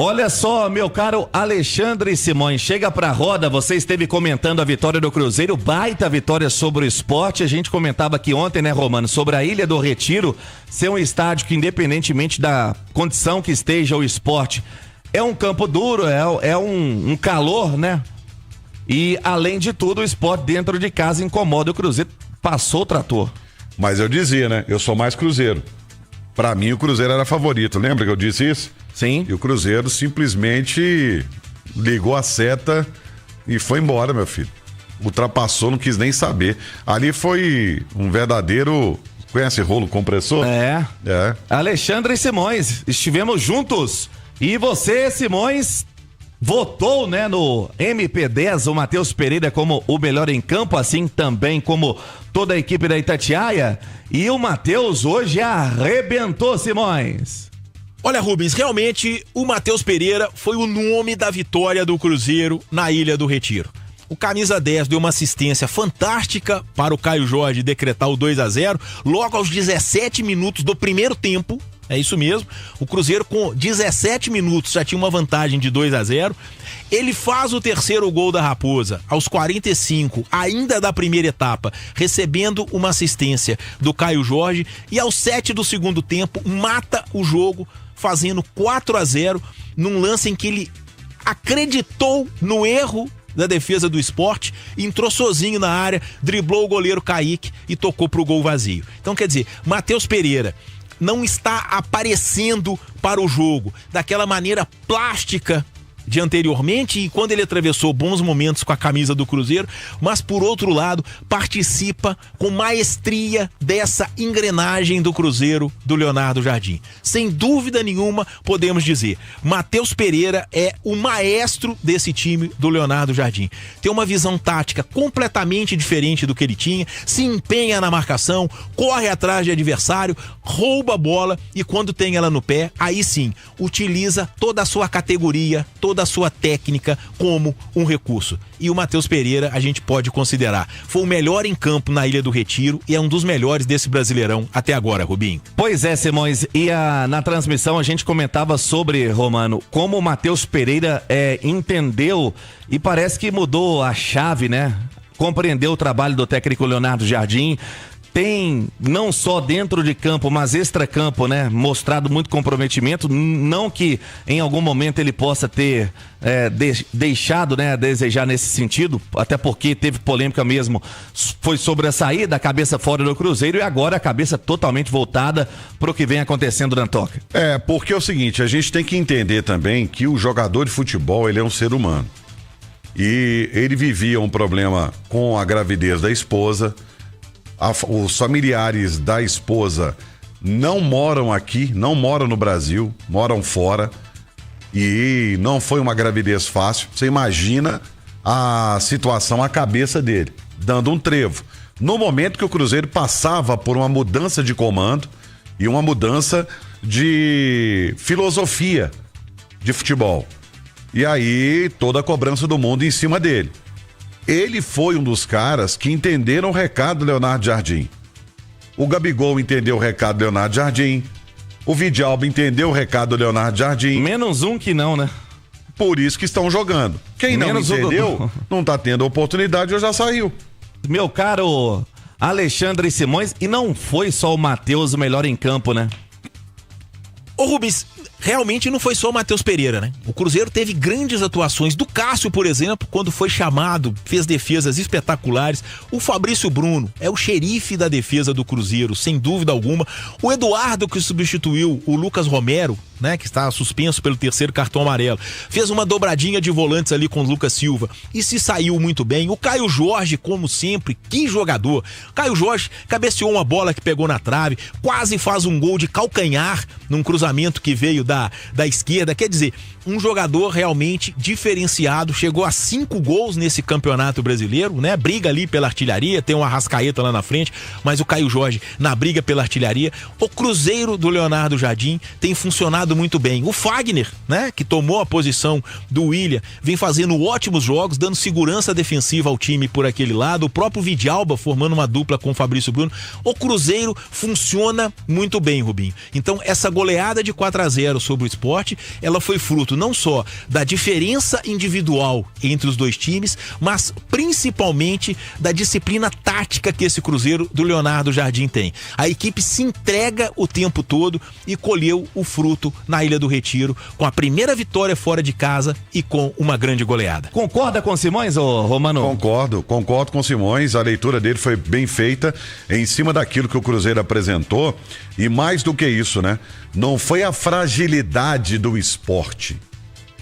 Olha só, meu caro Alexandre Simões, chega pra roda, você esteve comentando a vitória do Cruzeiro, baita vitória sobre o Sport. A gente comentava aqui ontem, né, Romano, sobre a Ilha do Retiro ser um estádio que, independentemente da condição que esteja o Sport, é um campo duro, é um calor, né? E, além de tudo, o Sport dentro de casa incomoda o Cruzeiro. Passou o trator. Mas eu dizia, né? Eu sou mais Cruzeiro. Pra mim, o Cruzeiro era favorito. Lembra que eu disse isso? Sim. E o Cruzeiro simplesmente ligou a seta e foi embora, meu filho. Ultrapassou, não quis nem saber. Ali foi um verdadeiro... Conhece rolo compressor? É. Alexandre Simões, estivemos juntos. E você, Simões, votou, né, no MP10 o Matheus Pereira como o melhor em campo, assim também como toda a equipe da Itatiaia. E o Matheus hoje arrebentou, Simões. Olha, Rubens, realmente o Matheus Pereira foi o nome da vitória do Cruzeiro na Ilha do Retiro. O camisa 10 deu uma assistência fantástica para o Caio Jorge decretar o 2-0 logo aos 17 minutos do primeiro tempo. É isso mesmo. O Cruzeiro com 17 minutos já tinha uma vantagem de 2-0. Ele faz o terceiro gol da Raposa aos 45, ainda da primeira etapa, recebendo uma assistência do Caio Jorge, e aos 7 do segundo tempo mata o jogo fazendo 4-0 num lance em que ele acreditou no erro da defesa do Sport, entrou sozinho na área, driblou o goleiro Kaique e tocou pro gol vazio. Então, quer dizer, Matheus Pereira não está aparecendo para o jogo daquela maneira plástica de anteriormente, e quando ele atravessou bons momentos com a camisa do Cruzeiro, mas por outro lado participa com maestria dessa engrenagem do Cruzeiro do Leonardo Jardim. Sem dúvida nenhuma podemos dizer, Matheus Pereira é o maestro desse time do Leonardo Jardim. Tem uma visão tática completamente diferente do que ele tinha, se empenha na marcação, corre atrás de adversário, rouba a bola e quando tem ela no pé, aí sim, utiliza toda a sua categoria, toda a sua técnica como um recurso. E o Matheus Pereira a gente pode considerar, foi o melhor em campo na Ilha do Retiro e é um dos melhores desse Brasileirão até agora, Rubinho. Pois é, Simões, e na transmissão a gente comentava sobre, Romano, como o Matheus Pereira entendeu e parece que mudou a chave, né? Compreendeu o trabalho do técnico Leonardo Jardim. Tem, não só dentro de campo, mas extra-campo, né? Mostrado muito comprometimento. Não que em algum momento ele possa ter deixado, né, a desejar nesse sentido, até porque teve polêmica mesmo. Foi sobre a saída, a cabeça fora do Cruzeiro, e agora a cabeça totalmente voltada para o que vem acontecendo na Toca. Porque é o seguinte, a gente tem que entender também que o jogador de futebol, ele é um ser humano. E ele vivia um problema com a gravidez da esposa. Os familiares da esposa não moram aqui, não moram no Brasil, moram fora, e não foi uma gravidez fácil. Você imagina a situação, a cabeça dele, dando um trevo. No momento que o Cruzeiro passava por uma mudança de comando e uma mudança de filosofia de futebol. E aí toda a cobrança do mundo em cima dele. Ele foi um dos caras que entenderam o recado do Leonardo Jardim. O Gabigol entendeu o recado do Leonardo Jardim. O Vidalba entendeu o recado do Leonardo Jardim. Menos um que não, né? Por isso que estão jogando. Quem não entendeu, não tá tendo oportunidade ou já saiu. Meu caro Alexandre Simões, e não foi só o Matheus o melhor em campo, né? Ô Rubens, realmente não foi só o Matheus Pereira, né? O Cruzeiro teve grandes atuações do Cássio, por exemplo, quando foi chamado, fez defesas espetaculares. O Fabrício Bruno é o xerife da defesa do Cruzeiro, sem dúvida alguma. O Eduardo, que substituiu o Lucas Romero, né, que está suspenso pelo terceiro cartão amarelo, fez uma dobradinha de volantes ali com o Lucas Silva e se saiu muito bem. O Caio Jorge, como sempre, que jogador. Caio Jorge cabeceou uma bola que pegou na trave, quase faz um gol de calcanhar num cruzamento que veio da esquerda. Quer dizer, um jogador realmente diferenciado, chegou a 5 gols nesse campeonato brasileiro, né? Briga ali pela artilharia, tem uma Arrascaeta lá na frente, mas o Caio Jorge na briga pela artilharia. O Cruzeiro do Leonardo Jardim tem funcionado muito bem. O Fagner, né, que tomou a posição do William, vem fazendo ótimos jogos, dando segurança defensiva ao time por aquele lado. O próprio Vidalba formando uma dupla com o Fabrício Bruno. O Cruzeiro funciona muito bem, Rubinho. Então essa goleada de 4-0 sobre o Sport, ela foi fruto não só da diferença individual entre os dois times, mas principalmente da disciplina tática que esse Cruzeiro do Leonardo Jardim tem. A equipe se entrega o tempo todo e colheu o fruto na Ilha do Retiro, com a primeira vitória fora de casa e com uma grande goleada. Concorda com o Simões, ô Romano? Concordo com o Simões. A leitura dele foi bem feita em cima daquilo que o Cruzeiro apresentou, e mais do que isso, né? Não foi a fragilidade do Sport.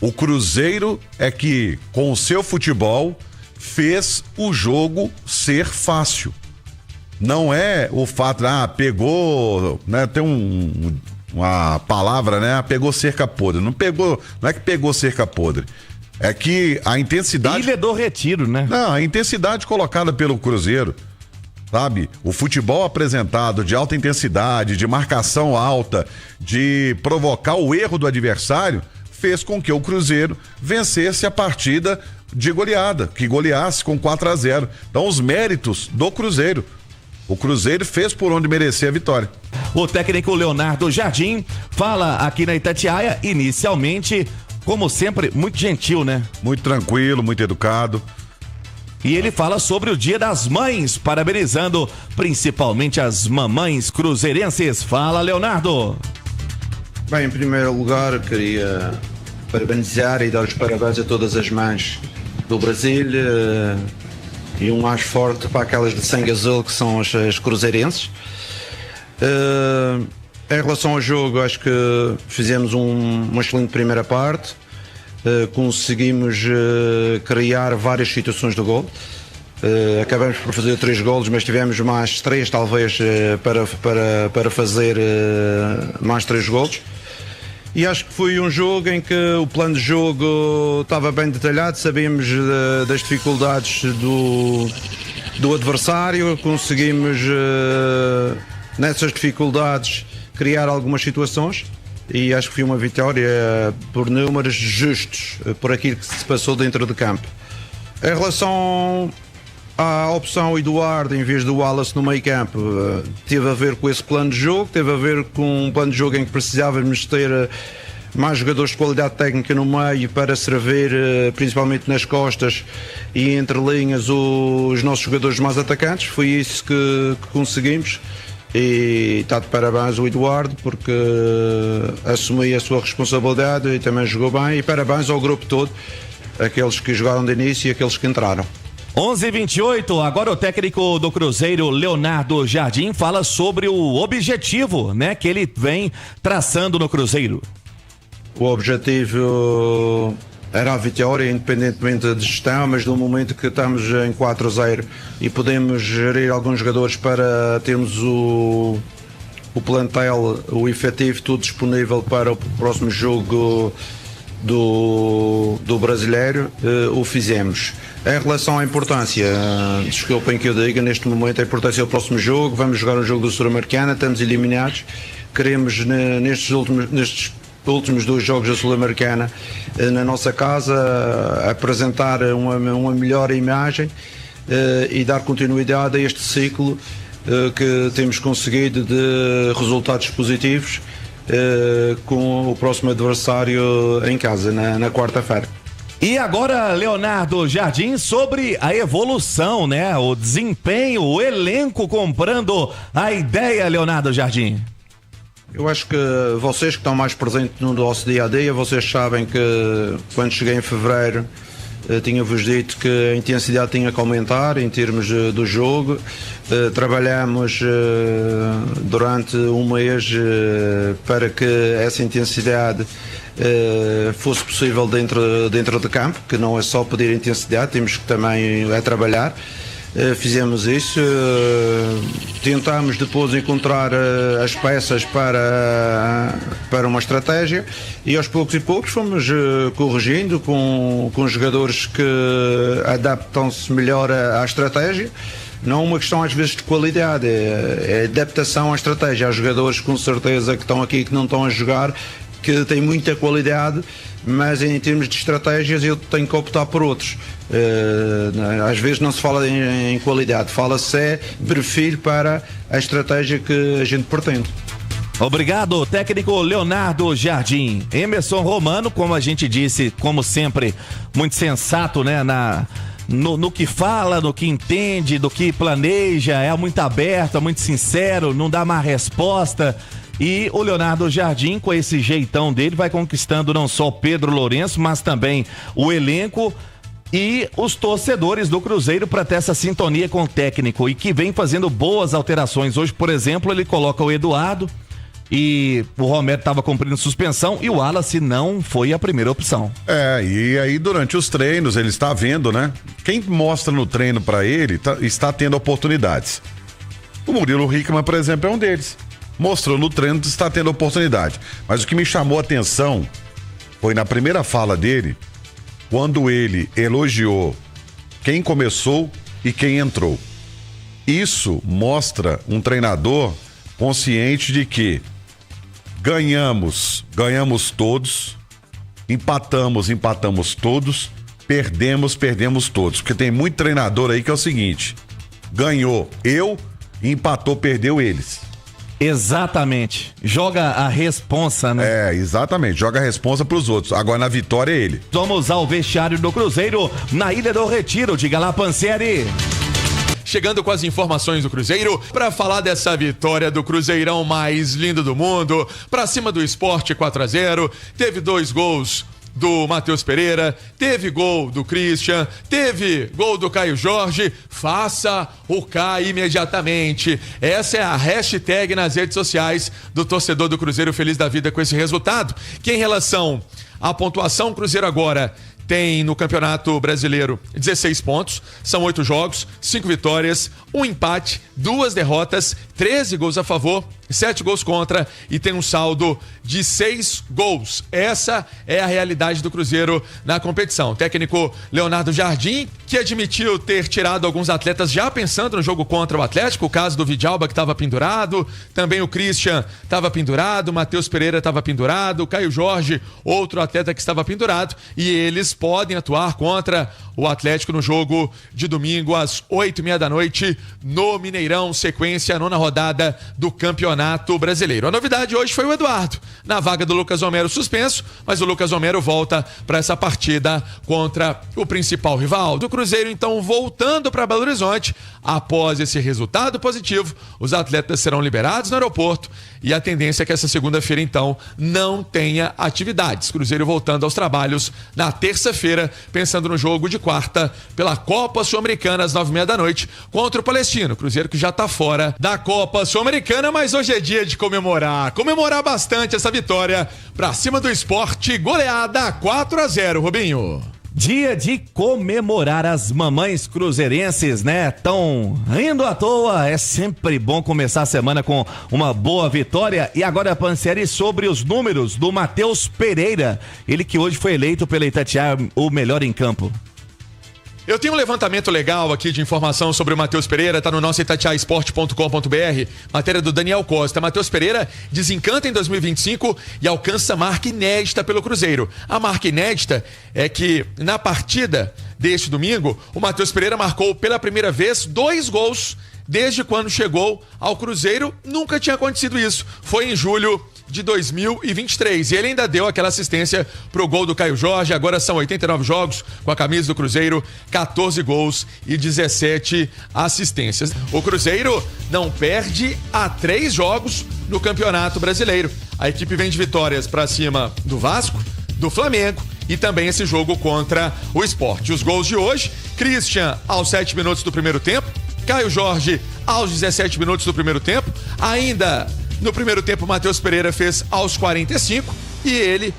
O Cruzeiro é que, com o seu futebol, fez o jogo ser fácil. Não é o fato, pegou, né? Tem uma palavra, né? Pegou cerca podre. Não é que pegou cerca podre. É que a intensidade... Ilha do Retiro, né? Não, a intensidade colocada pelo Cruzeiro, sabe? O futebol apresentado de alta intensidade, de marcação alta, de provocar o erro do adversário, fez com que o Cruzeiro vencesse a partida de goleada, que goleasse com 4-0. Então, os méritos do Cruzeiro. O Cruzeiro fez por onde merecer a vitória. O técnico Leonardo Jardim fala aqui na Itatiaia, inicialmente, como sempre, muito gentil, né? Muito tranquilo, muito educado. E ele fala sobre o Dia das Mães, parabenizando principalmente as mamães cruzeirenses. Fala, Leonardo. Bem, em primeiro lugar, queria parabenizar e dar os parabéns a todas as mães do Brasil, e um mais forte para aquelas de sangue azul, que são as cruzeirenses. Em relação ao jogo, acho que fizemos uma excelente primeira parte. Conseguimos criar várias situações de gol. Acabamos por fazer 3 golos, mas tivemos mais 3 talvez para fazer mais 3 golos. E acho que foi um jogo em que o plano de jogo estava bem detalhado, sabíamos das dificuldades do adversário, conseguimos nessas dificuldades criar algumas situações, e acho que foi uma vitória por números justos, por aquilo que se passou dentro de campo. Em relação à opção Eduardo em vez do Wallace no meio campo, teve a ver com esse plano de jogo, teve a ver com um plano de jogo em que precisávamos ter mais jogadores de qualidade técnica no meio para servir principalmente nas costas e entre linhas os nossos jogadores mais atacantes. Foi isso que conseguimos. E está de parabéns o Eduardo, porque assumiu a sua responsabilidade e também jogou bem, e parabéns ao grupo todo, aqueles que jogaram de início e aqueles que entraram. 11:28, agora o técnico do Cruzeiro, Leonardo Jardim, fala sobre o objetivo, né, que ele vem traçando no Cruzeiro. O objetivo era a vitória, independentemente da gestão, mas no momento que estamos em 4-0 e podemos gerir alguns jogadores para termos o plantel, o efetivo, tudo disponível para o próximo jogo do Brasileiro, o fizemos. Em relação à importância, desculpem que eu diga, neste momento a importância do próximo jogo, vamos jogar um jogo do Sul-Americana, estamos eliminados, queremos nestes últimos 2 jogos da Sul-Americana, na nossa casa, apresentar uma melhor imagem e dar continuidade a este ciclo que temos conseguido de resultados positivos com o próximo adversário em casa, na quarta-feira. E agora, Leonardo Jardim, sobre a evolução, né? O desempenho, o elenco comprando a ideia, Leonardo Jardim. Eu acho que vocês que estão mais presentes no nosso dia a dia, vocês sabem que quando cheguei em fevereiro tinha-vos dito que a intensidade tinha que aumentar em termos do jogo. Trabalhamos durante um mês para que essa intensidade fosse possível dentro de campo, que não é só pedir intensidade, temos que também trabalhar. Fizemos isso, tentámos depois encontrar as peças para uma estratégia, e aos poucos e poucos fomos corrigindo com jogadores que adaptam-se melhor à estratégia. Não uma questão às vezes de qualidade, é adaptação à estratégia. Há jogadores com certeza que estão aqui, que não estão a jogar, que têm muita qualidade, mas em termos de estratégias eu tenho que optar por outros. Às vezes não se fala em qualidade, fala-se perfil para a estratégia que a gente pretende. Obrigado, técnico Leonardo Jardim. Emerson Romano, como a gente disse, como sempre, muito sensato, né? No que fala, no que entende, do que planeja, é muito aberto, é muito sincero, não dá má resposta. E o Leonardo Jardim, com esse jeitão dele, vai conquistando não só o Pedro Lourenço, mas também o elenco e os torcedores do Cruzeiro para ter essa sintonia com o técnico e que vem fazendo boas alterações. Hoje, por exemplo, ele coloca o Eduardo e o Romero estava cumprindo suspensão e o Wallace não foi a primeira opção. E aí durante os treinos ele está vendo, né? Quem mostra no treino para ele está tendo oportunidades. O Murilo Hickman, por exemplo, é um deles. Mostrou no treino que está tendo oportunidade. Mas o que me chamou a atenção foi na primeira fala dele, quando ele elogiou quem começou e quem entrou. Isso mostra um treinador consciente de que ganhamos todos, empatamos todos, perdemos todos. Porque tem muito treinador aí que é o seguinte: ganhou eu, empatou, perdeu eles. Exatamente. Joga a responsa, né? Exatamente. Joga a responsa pros outros. Agora na vitória é ele. Vamos ao vestiário do Cruzeiro na Ilha do Retiro. Diga lá, Pansieri. Chegando com as informações do Cruzeiro para falar dessa vitória do Cruzeirão mais lindo do mundo, para cima do Sport 4-0. Teve 2 gols do Matheus Pereira, teve gol do Christian, teve gol do Caio Jorge. Faça o K imediatamente. Essa é a hashtag nas redes sociais do torcedor do Cruzeiro feliz da vida com esse resultado. Que em relação à pontuação, o Cruzeiro agora tem no Campeonato Brasileiro 16 pontos, são 8 jogos, 5 vitórias, 1 empate, 2 derrotas, 13 gols a favor, 7 gols contra e tem um saldo de 6 gols. Essa é a realidade do Cruzeiro na competição. O técnico Leonardo Jardim, que admitiu ter tirado alguns atletas já pensando no jogo contra o Atlético, o caso do Vidalba que estava pendurado, também o Christian estava pendurado, o Matheus Pereira estava pendurado, o Caio Jorge, outro atleta que estava pendurado, e eles podem atuar contra o Atlético no jogo de domingo às 20h30 da noite no Mineirão, sequência 9ª rodada do Campeonato Brasileiro. A novidade hoje foi o Eduardo, na vaga do Lucas Romero suspenso, mas o Lucas Romero volta para essa partida contra o principal rival do Cruzeiro. Então, voltando para Belo Horizonte, após esse resultado positivo, os atletas serão liberados no aeroporto e a tendência é que essa segunda-feira, então, não tenha atividades. Cruzeiro voltando aos trabalhos na terça-feira, pensando no jogo de quarta pela Copa Sul-Americana às 9h30 da noite contra o Palestino. Cruzeiro que já está fora da Copa Sul-Americana, mas hoje é dia de comemorar bastante essa vitória pra cima do Sport, goleada 4-0, Robinho. Dia de comemorar as mamães cruzeirenses, né? Tão rindo à toa. É sempre bom começar a semana com uma boa vitória. E agora, Pansieri, sobre os números do Matheus Pereira. Ele que hoje foi eleito pela Itatiaia o melhor em campo. Eu tenho um levantamento legal aqui de informação sobre o Matheus Pereira, tá no nosso itatiaisport.com.br, matéria do Daniel Costa. Matheus Pereira desencanta em 2025 e alcança marca inédita pelo Cruzeiro. A marca inédita é que na partida deste domingo, o Matheus Pereira marcou pela primeira vez 2 gols desde quando chegou ao Cruzeiro. Nunca tinha acontecido isso. Foi em julho de 2023. E ele ainda deu aquela assistência pro gol do Caio Jorge. Agora são 89 jogos com a camisa do Cruzeiro, 14 gols e 17 assistências. O Cruzeiro não perde há 3 jogos no Campeonato Brasileiro. A equipe vem de vitórias para cima do Vasco, do Flamengo e também esse jogo contra o Sport. Os gols de hoje: Christian aos 7 minutos do primeiro tempo, Caio Jorge aos 17 minutos do primeiro tempo. Ainda no primeiro tempo, Matheus Pereira fez aos 45 e ele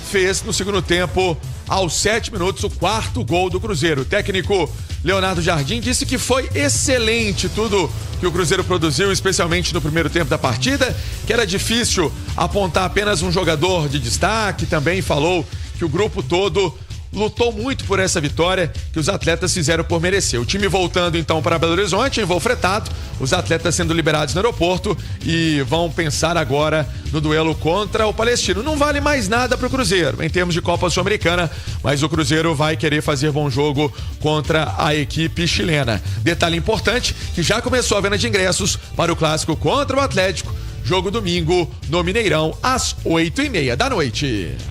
fez no segundo tempo, aos 7 minutos, o 4º gol do Cruzeiro. O técnico Leonardo Jardim disse que foi excelente tudo que o Cruzeiro produziu, especialmente no primeiro tempo da partida, que era difícil apontar apenas um jogador de destaque. Também falou que o grupo todo lutou muito por essa vitória que os atletas fizeram por merecer. O time voltando então para Belo Horizonte em voo fretado, os atletas sendo liberados no aeroporto e vão pensar agora no duelo contra o Palestino. Não vale mais nada para o Cruzeiro em termos de Copa Sul-Americana, mas o Cruzeiro vai querer fazer bom jogo contra a equipe chilena. Detalhe importante, que já começou a venda de ingressos para o clássico contra o Atlético, Jogo domingo no Mineirão, às 8h30 da noite.